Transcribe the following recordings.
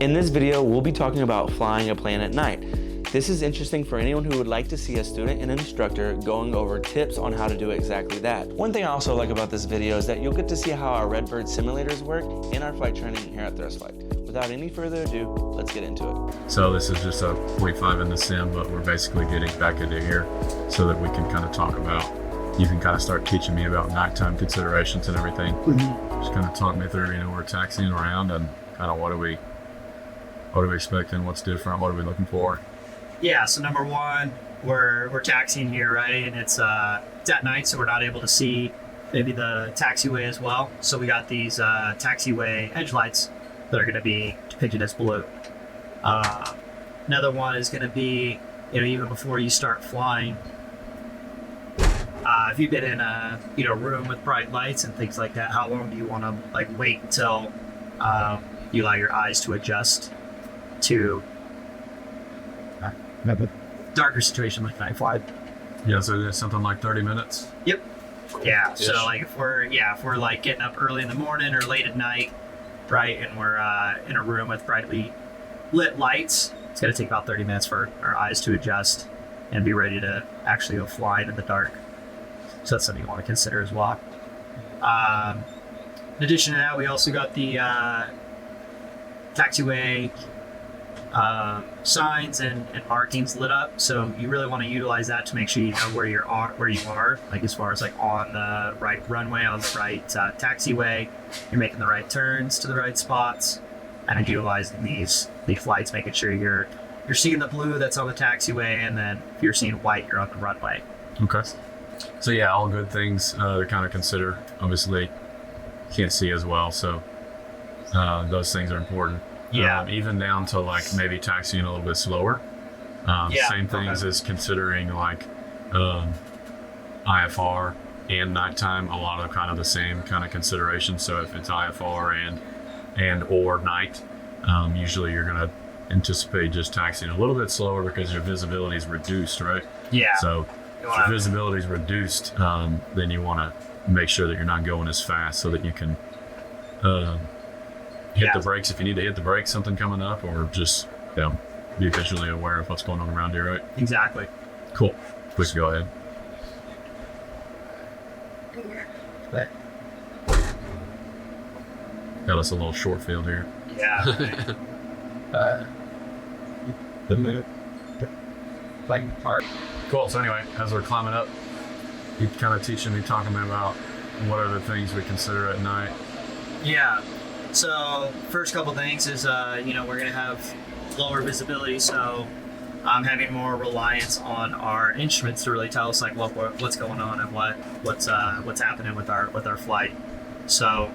In this video, we'll be talking about flying a plane at night. This is interesting for anyone who would like to see a student and instructor going over tips on how to do exactly that. One thing I also like about this video is that you'll get to see how our Redbird simulators work in our flight training here at Thrust Flight. Without any further ado, let's get into it. So this is just a 45 in the sim, but we're basically getting back into here so that we can kind of talk about, you can kind of start teaching me about nighttime considerations and everything. Just kind of talk me through, we're taxiing around and kind of what are we expecting, what's different, what are we looking for? Yeah, so number one, we're taxiing here, right? And it's at night, so we're not able to see maybe the taxiway as well. So we got these taxiway edge lights that are going to be depicted as blue. Another one is going to be, even before you start flying, if you've been in a room with bright lights and things like that, how long do you want to wait until you allow your eyes to adjust to darker situation like night flight? Yeah, so there's something like 30 minutes? Yep. Yeah, so if we're getting up early in the morning or late at night, right, and we're in a room with brightly lit lights, it's going to take about 30 minutes for our eyes to adjust and be ready to actually go flying in the dark. So that's something you want to consider as well. In addition to that, we also got the taxiway signs and markings lit up, so you really want to utilize that to make sure you know where you are, as far as on the right runway, on the right taxiway, you're making the right turns to the right spots, and utilizing these lights, making sure you're seeing the blue that's on the taxiway, and then if you're seeing white, you're on the runway. Okay. So yeah, all good things to kind of consider. Obviously, can't see as well, so those things are important. Yeah. Even down to maybe taxiing a little bit slower. Same things as considering IFR and nighttime, a lot of kind of the same kind of considerations. So if it's IFR and or night, usually you're going to anticipate just taxiing a little bit slower because your visibility is reduced, right? Yeah. So if your visibility is reduced, then you want to make sure that you're not going as fast so that you can hit the brakes if you need to hit the brakes, something coming up, or just be visually aware of what's going on around you, right? Exactly. Cool. Please go ahead. Got us a little short field here. Yeah. Cool. So anyway, as we're climbing up, you kind of talking me about what are the things we consider at night. Yeah. So first couple things is, we're going to have lower visibility, so I'm having more reliance on our instruments to really tell us what's going on and what's happening with our flight. So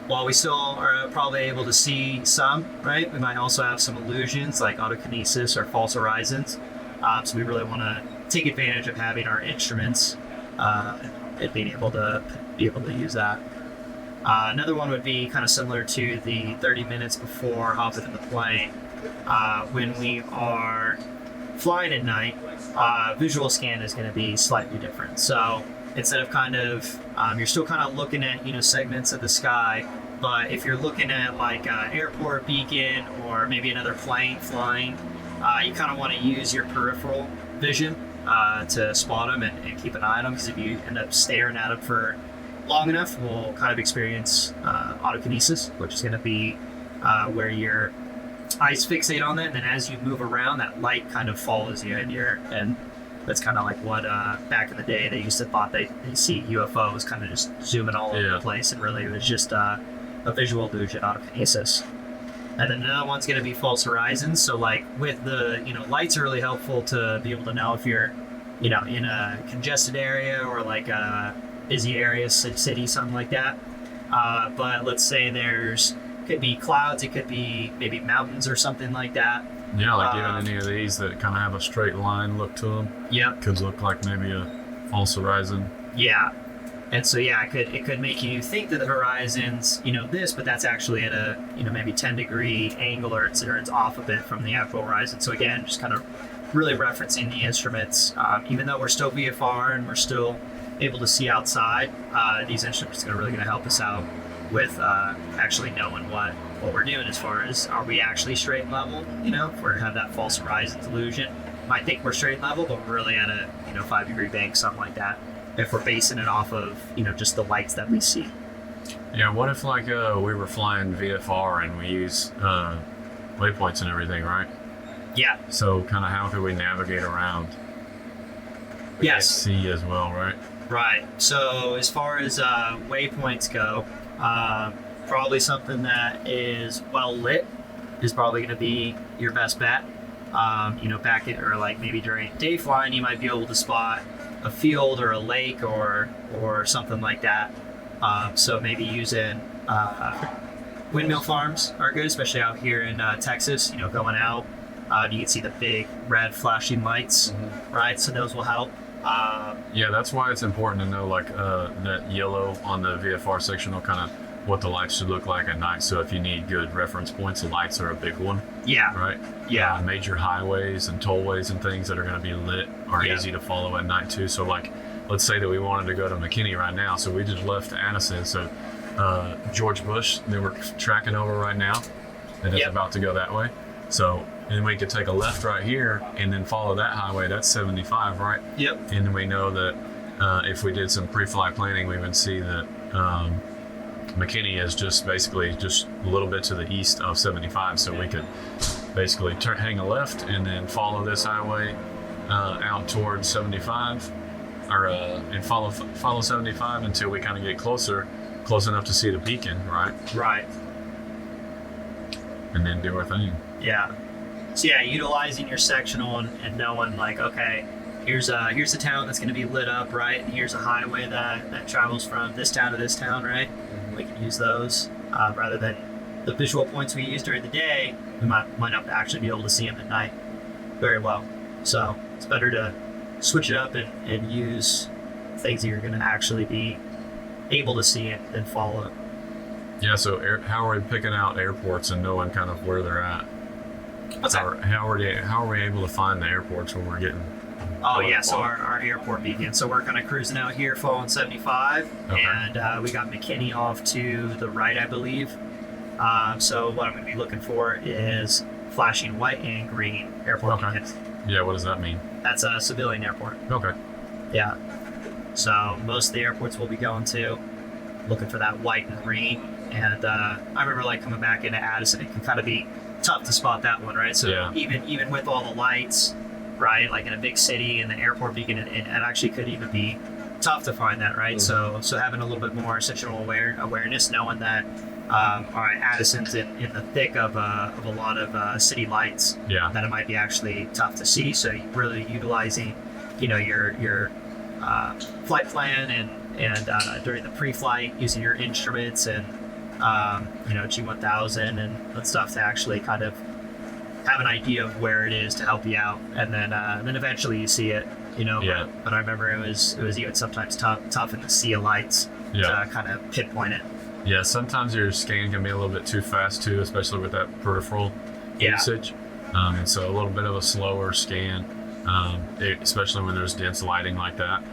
while we still are probably able to see some, right, we might also have some illusions like autokinesis or false horizons. So we really want to take advantage of having our instruments and being able to use that. Another one would be kind of similar to the 30 minutes before hopping in the plane. When we are flying at night, visual scan is going to be slightly different. So instead of you're still kind of looking at, segments of the sky, but if you're looking at an airport beacon or maybe another plane flying, you kind of want to use your peripheral vision to spot them and keep an eye on them, because if you end up staring at them for long enough, we'll kind of experience autokinesis, which is going to be where your eyes fixate on that, and then as you move around, that light kind of follows you, and that's kind of like what back in the day they used to thought they see UFOs kind of just zooming all over the place, and really it was just a visual illusion, autokinesis. And then another one's going to be false horizons. So with the lights are really helpful to be able to know if you're in a congested area or a busy area, city, something like that. But let's say could be clouds, it could be maybe mountains or something like that. Yeah, even any of these that kind of have a straight line look to them. Yep. Could look like maybe a false horizon. Yeah. And so it could make you think that the horizon's this, but that's actually at a maybe 10-degree angle, or it's off a bit from the actual horizon. So again, just kind of really referencing the instruments, even though we're still VFR and we're still able to see outside, these instruments are really going to help us out with actually knowing what we're doing as far as, are we actually straight and level? If we have that false horizon delusion, might think we're straight and level, but we're really at a 5-degree bank, something like that. If we're basing it off of just the lights that we see. Yeah, what if like we were flying VFR and we use waypoints and everything, right? Yeah. So kind of how could we navigate around? Yes. Sea as well, right? Right. So as far as waypoints go, probably something that is well lit is probably going to be your best bet. Back in, or like maybe during day flying, you might be able to spot a field or a lake or something like that. So maybe using windmill farms are good, especially out here in Texas. Going out, you can see the big red flashing lights, right? So those will help. Yeah, that's why it's important to know like that yellow on the VFR sectional, kind of what the lights should look like at night. So if you need good reference points, the lights are a big one. Yeah. Right? Yeah. Major highways and tollways and things that are going to be lit are easy to follow at night too. So like, let's say that we wanted to go to McKinney right now. So we just left Addison. So George Bush, they were tracking over right now, and it's about to go that way. So and we could take a left right here and then follow that highway. That's 75, right? Yep. And then we know that if we did some pre-flight planning, we would see that McKinney is just basically just a little bit to the east of 75. So we could basically hang a left and then follow this highway out towards 75, and follow 75 until we kind of get close enough to see the beacon, right? Right. And then do our thing. Yeah. So yeah, utilizing your sectional and knowing like, okay, here's a town that's going to be lit up, right? And here's a highway that travels from this town to this town, right? We can use those rather than the visual points we use during the day. We might not actually be able to see them at night very well. So it's better to switch it up and use things that you're going to actually be able to see it than follow it. Yeah. So how are we picking out airports and knowing kind of where they're at? What's that? How are we able to find the airports when we're getting? Oh yeah, so our airport beacon. So we're kind of cruising out here, following 75, and we got McKinney off to the right, I believe. So what I'm going to be looking for is flashing white and green airport beacons. Yeah, what does that mean? That's a civilian airport. Okay. Yeah. So most of the airports we'll be going to, looking for that white and green. And I remember like coming back into Addison, it can kind of be tough to spot that one, right? So even with all the lights, right, like in a big city and the airport beacon, it actually could even be tough to find that, right? So having a little bit more situational awareness, knowing that all right, Addison's in the thick of a lot of city lights, that it might be actually tough to see. So really utilizing your flight plan and during the pre-flight, using your instruments and G1000 and stuff to actually kind of have an idea of where it is to help you out, and then eventually you see it, But I remember it was even sometimes tough in the sea of lights to kind of pinpoint it. Yeah, sometimes your scan can be a little bit too fast too, especially with that peripheral usage. And so a little bit of a slower scan, especially when there's dense lighting like that,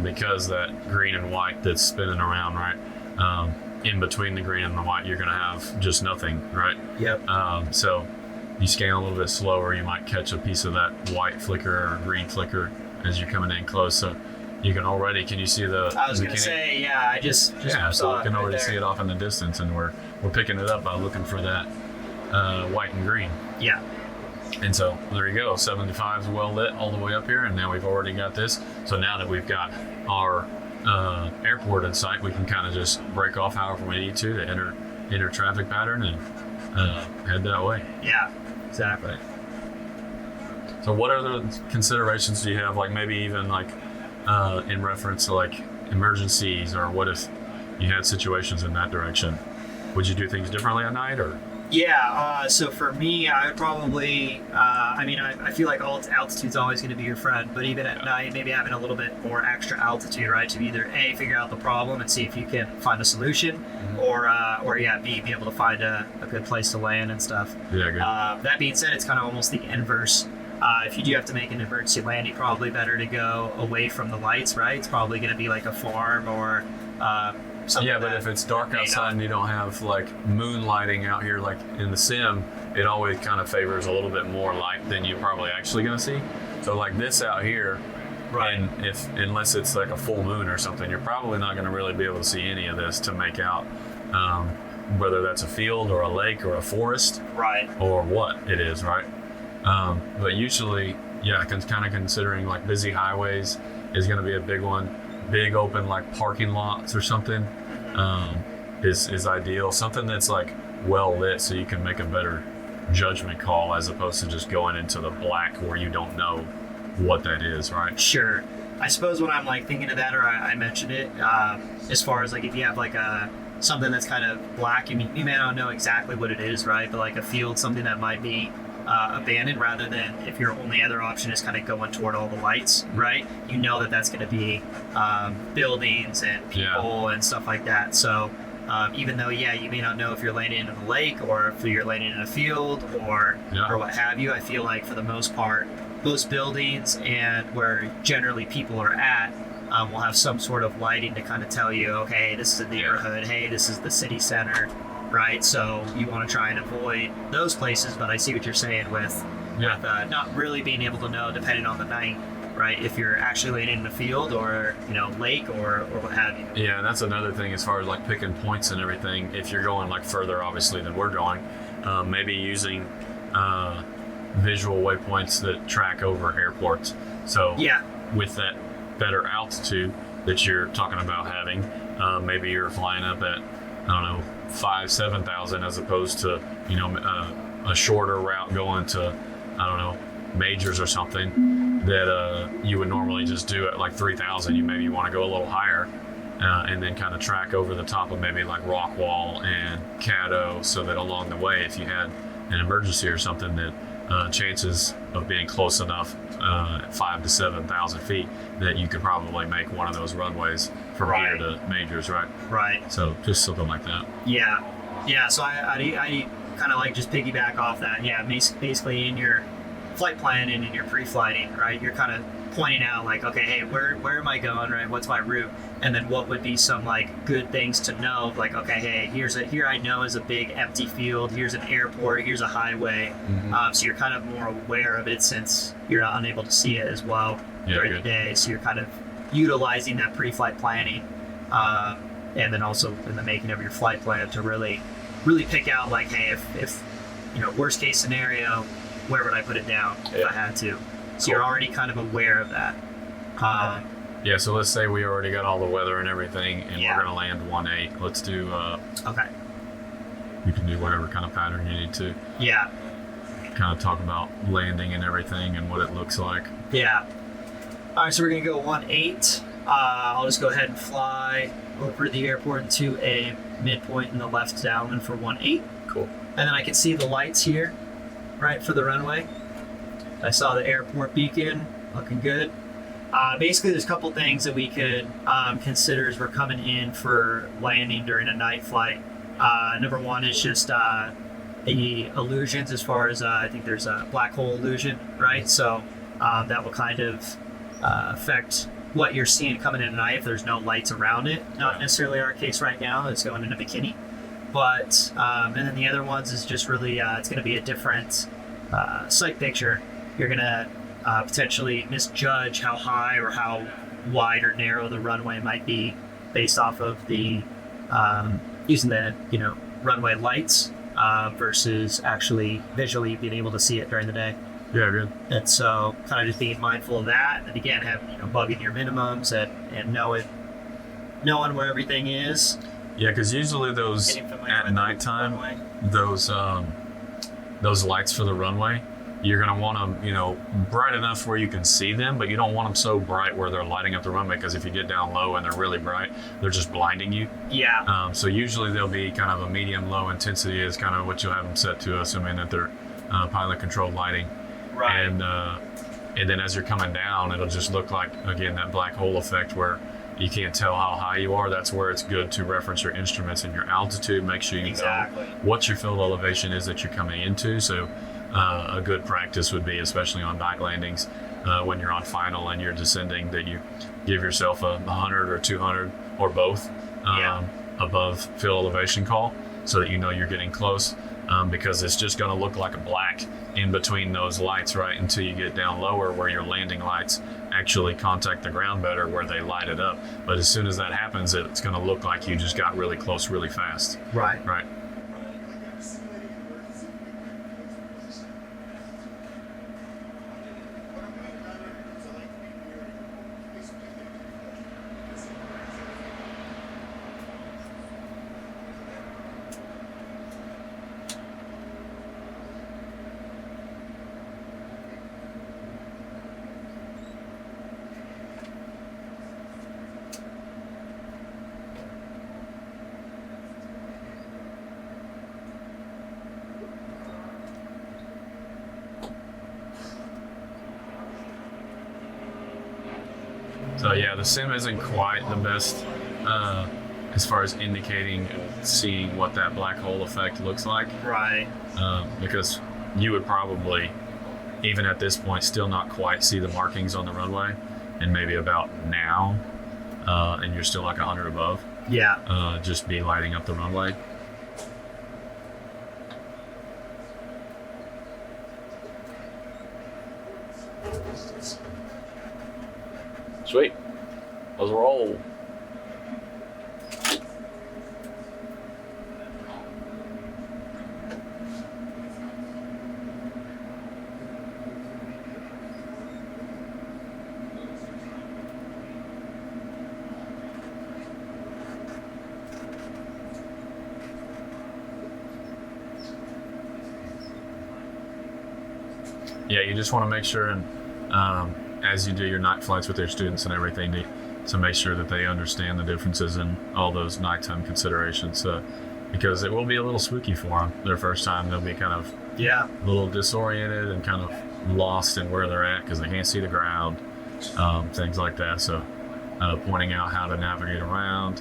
because that green and white that's spinning around, right? In between the green and the white, you're going to have just nothing, right? Yep. So you scan a little bit slower, you might catch a piece of that white flicker or green flicker as you're coming in close. So you can you see the... I was going to say, I just so you can right already there. see it off in the distance, and we're picking it up by looking for that white and green. Yeah. And so there you go, 75 is well lit all the way up here, and now we've already got this. So now that we've got our airport in sight, we can kind of just break off however we need to enter traffic pattern and head that way. Yeah, exactly. So what other considerations do you have, like maybe even like in reference to like emergencies, or what if you had situations in that direction? Would you do things differently at night, or? Yeah, so for me, I would probably, I feel like altitude's always going to be your friend, but even at night, maybe having a little bit more extra altitude, right, to either A, figure out the problem and see if you can find a solution, or B, be able to find a good place to land and stuff. Yeah, good. That being said, it's kind of almost the inverse. If you do have to make an emergency landing, probably better to go away from the lights, right? It's probably going to be like a farm or something. Yeah, but if it's dark outside and you don't have like moonlighting out here, like in the sim, it always kind of favors a little bit more light than you're probably actually going to see. So like this out here, Right. and unless it's like a full moon or something, you're probably not going to really be able to see any of this to make out whether that's a field or a lake or a forest, Right. or what it is, right? But usually, yeah, kind of considering like busy highways is going to be a big one. Big open like parking lots or something is ideal. Something that's like well lit so you can make a better judgment call as opposed to just going into the black where you don't know what that is, right? Sure. I suppose when I'm like thinking of that, or I mentioned it, as far as like if you have like something that's kind of black, you may not know exactly what it is, right? But like a field, something that might be abandoned, rather than if your only other option is kind of going toward all the lights, right? You know that that's going to be buildings and people and stuff like that. So even though, you may not know if you're landing in a lake or if you're landing in a field or what have you, I feel like for the most part, those buildings and where generally people are at will have some sort of lighting to kind of tell you, okay, this is a neighborhood, hey, this is the city center, right? So you want to try and avoid those places, but I see what you're saying with not really being able to know, depending on the night, right? If you're actually landing in a field or, lake or what have you. Yeah, and that's another thing as far as like picking points and everything. If you're going like further, obviously, than we're going, maybe using visual waypoints that track over airports. So with that better altitude that you're talking about having, maybe you're flying up at, I don't know, 5,000-7,000 as opposed to, a shorter route going to, I don't know, majors or something that you would normally just do at like 3,000. You want to go a little higher and then kind of track over the top of maybe like Rockwall and Caddo, so that along the way, if you had an emergency or something, that chances of being close enough at 5,000 to 7,000 feet that you could probably make one of those runways from here to majors, right? Right. So just something like that. Yeah. So I kind of like just piggyback off that. Yeah, basically in your flight plan and in your pre-flighting, right? You're kind of pointing out like, okay, hey, where am I going, right? What's my route? And then what would be some like good things to know? Like, okay, hey, here I know is a big empty field. Here's an airport. Here's a highway. So you're kind of more aware of it since you're unable to see it as well during the day. So you're kind of utilizing that pre-flight planning, and then also in the making of your flight plan to really pick out like, hey, if worst case scenario, where would I put it down if I had to? So you're already kind of aware of that. So let's say we already got all the weather and everything, and we're going to land 1-8. Let's do... okay. You can do whatever kind of pattern you need to. Yeah. Kind of talk about landing and everything and what it looks like. Yeah. All right, so we're going to go 1-8. I'll just go ahead and fly over the airport into a midpoint in the left downwind for 1-8. Cool. And then I can see the lights here, right, for the runway. I saw the airport beacon, looking good. Basically, there's a couple things that we could consider as we're coming in for landing during a night flight. Number one is just the illusions, as far as I think there's a black hole illusion, right? So that will kind of affect what you're seeing coming in at night if there's no lights around it. Not necessarily our case right now, it's going in a bikini. But, and then the other ones is just really, it's going to be a different sight picture. You're going to potentially misjudge how high or how wide or narrow the runway might be based off of the using the runway lights versus actually visually being able to see it during the day. Yeah, good. And so kind of just being mindful of that, and again bugging your minimums and knowing where everything is. Yeah, because usually those at nighttime, those lights for the runway, you're going to want them, bright enough where you can see them, but you don't want them so bright where they're lighting up the runway, because if you get down low and they're really bright, they're just blinding you. Yeah. So usually they'll be kind of a medium-low intensity is kind of what you'll have them set to, assuming that they're pilot-controlled lighting. Right. And then as you're coming down, it'll just look like, again, that black hole effect where you can't tell how high you are. That's where it's good to reference your instruments and your altitude. Make sure you know what your field elevation is that you're coming into. So a good practice would be, especially on night landings, when you're on final and you're descending, that you give yourself 100 or 200 or both above field elevation call, so that you know you're getting close, because it's just going to look like a black in between those lights, right, until you get down lower where your landing lights actually contact the ground better, where they light it up. But as soon as that happens, it's going to look like you just got really close really fast. Right. Right. So yeah, the sim isn't quite the best as far as indicating, seeing what that black hole effect looks like. Right. Because you would probably, even at this point, still not quite see the markings on the runway, and maybe about now, and you're still like 100 above. Yeah. Just be lighting up the runway. Sweet. Let's roll. Yeah, you just want to make sure, and as you do your night flights with your students and everything, to make sure that they understand the differences in all those nighttime considerations, because it will be a little spooky for them. Their first time, they'll be kind of a little disoriented and kind of lost in where they're at because they can't see the ground, things like that. So pointing out how to navigate around,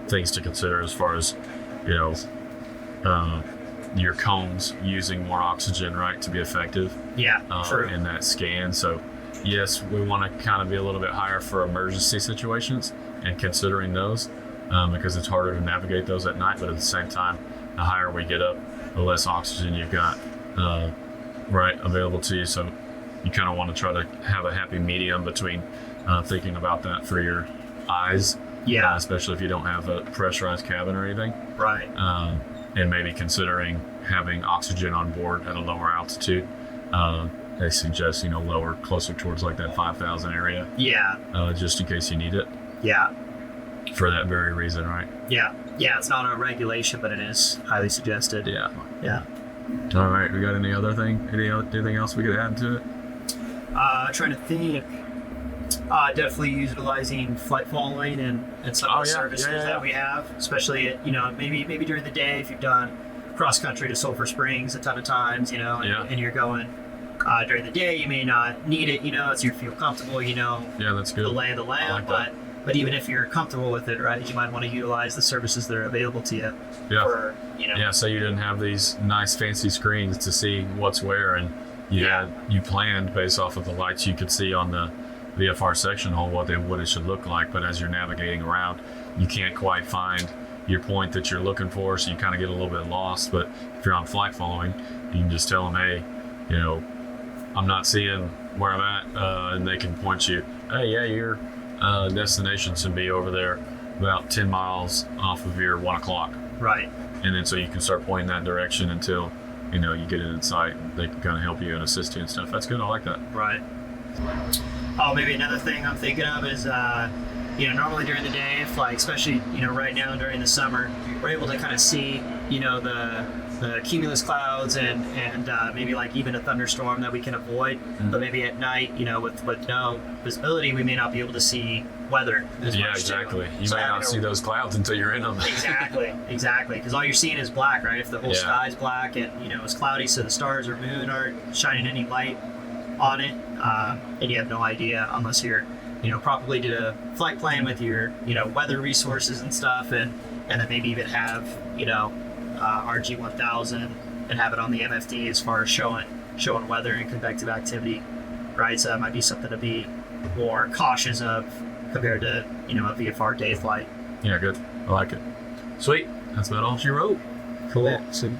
things to consider as far as, your cones using more oxygen, right, to be effective in that scan. So yes, we want to kind of be a little bit higher for emergency situations and considering those, because it's harder to navigate those at night. But at the same time, the higher we get up, the less oxygen you've got available to you. So you kind of want to try to have a happy medium between thinking about that for your eyes, especially if you don't have a pressurized cabin or anything, right, and maybe considering having oxygen on board at a lower altitude. They suggest, lower, closer towards like that 5,000 area. Just in case you need it. For that very reason, right? Yeah, it's not a regulation, but it is highly suggested. Yeah. All right, we got anything else we could add to it? Trying to think. Definitely utilizing flight following and some of the services that we have, especially at, maybe during the day if you've done cross country to Sulphur Springs a ton of times, and you're going during the day, you may not need it, as you feel comfortable, that's good. The lay of the land, like but even if you're comfortable with it, right, you might want to utilize the services that are available to you. So you didn't have these nice fancy screens to see what's where, and you planned based off of the lights you could see on the VFR section hole what it should look like, but as you're navigating around, you can't quite find your point that you're looking for, so you kind of get a little bit lost. But if you're on flight following, you can just tell them, hey, I'm not seeing where I'm at, and they can point you, hey, your destination should be over there about 10 miles off of your 1 o'clock. Right. And then so you can start pointing that direction until, you get it in sight, and they can kind of help you and assist you and stuff. That's good. I like that. Right. Oh, maybe another thing I'm thinking of is, normally during the day, if especially, right now during the summer, we're able to kind of see, the cumulus clouds and maybe even a thunderstorm that we can avoid. But maybe at night, with no visibility, we may not be able to see weather as much exactly. too. You may not see those clouds until you're in them. Exactly. Because all you're seeing is black, right? If the whole sky's black and, it's cloudy, so the stars or moon aren't shining any light on it, and you have no idea unless you're, probably did a flight plan with your, weather resources and stuff, and then maybe even have, RG1000 and have it on the MFD as far as showing weather and convective activity, right? So that might be something to be more cautious of compared to, a VFR day flight. Yeah, good. I like it. Sweet. That's about all she wrote. Cool. So,